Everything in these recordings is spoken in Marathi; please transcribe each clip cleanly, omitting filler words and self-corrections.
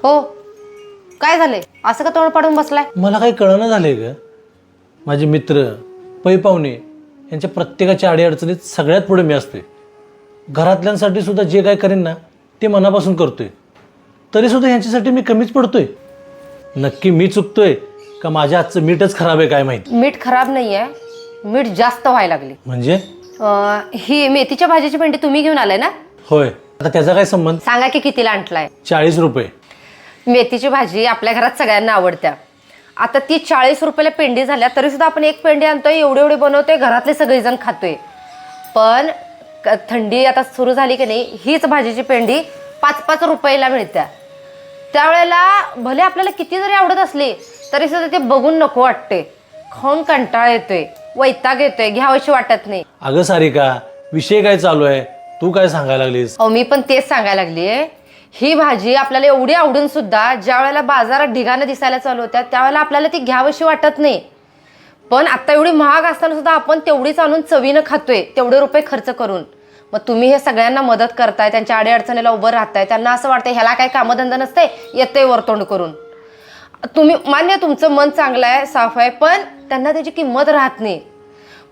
हो, काय झालंय? असं का तोंड पाडून बसलाय? मला काही कळणं झालंय ग. माझे मित्र पै पाहुणे यांच्या प्रत्येकाच्या अडीअडचणीत सगळ्यात पुढे मी असतोय. घरातल्यांसाठी सुद्धा जे काय करेन ना ते मनापासून करतोय. तरीसुद्धा यांच्यासाठी मी कमीच पडतोय. नक्की मी चुकतोय का माझ्या हातचं मीठच खराब आहे काय माहिती. मीठ खराब नाहीये, मीठ जास्त व्हायला लागली. म्हणजे? ही मेथीच्या भाजीची पेंडी तुम्ही घेऊन आलाय ना? होय. आता त्याचा काय संबंध? सांगा की कितीला आणलाय? 40 रुपये. मेथीची भाजी आपल्या घरात सगळ्यांना आवडत्या. आता ती 40 रुपयाला पेंडी झाल्या तरी सुद्धा आपण एक पेंडी आणतोय, एवढे एवढे बनवतोय, घरातले सगळेजण खातोय. पण थंडी आता सुरू झाली की नाही, हीच भाजीची पेंडी 5-5 रुपयाला मिळत्या. त्यावेळेला भले आपल्याला किती जरी आवडत असली तरी सुद्धा ते बघून नको वाटते, खाऊन कंटाळा येतोय, वैताग येतोय, घ्यावशी वाटत नाही. अगं सारिका, विषय काय चालू आहे? तू काय सांगायला लागलीस? अहो मी पण तेच सांगायला लागलीये. ही भाजी आपल्याला एवढी आवडून सुद्धा ज्या वेळेला बाजारात ढिगानं दिसायला चालू होत्या त्यावेळेला आपल्याला ती घ्यावशी वाटत नाही. पण आता एवढी महाग असताना सुद्धा आपण तेवढीच आणून चवीनं खातोय, तेवढे रुपये खर्च करून. मग तुम्ही हे सगळ्यांना मदत करताय, त्यांच्या अडीअडचणीला उभं राहताय, त्यांना असं वाटतंय ह्याला काही कामधंदा नसते, येतंय वरतोंड करून. तुम्ही मान्य, तुमचं मन चांगलं आहे, साफ आहे, पण त्यांना त्याची किंमत राहत नाही.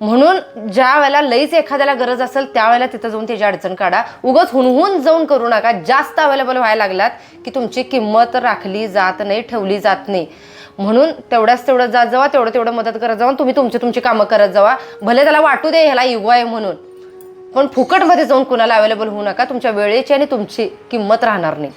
म्हणून ज्या वेळेला लईच एखाद्याला गरज असेल त्यावेळेला तिथं जाऊन त्याची अडचण काढा. उगाच हुनहुन जाऊन करू नका. जास्त अवेलेबल व्हायला लागलात की तुमची किंमत राखली जात नाही, ठेवली जात नाही. म्हणून तेवढं जात जावा, तेवढं मदत करत जावा. तुम्ही तुमची कामं करत जावा. भले त्याला वाटू दे ह्याला इगो आहे म्हणून, पण फुकटमध्ये जाऊन कुणाला अवेलेबल होऊ नका. तुमच्या वेळेची आणि तुमची किंमत राहणार नाही.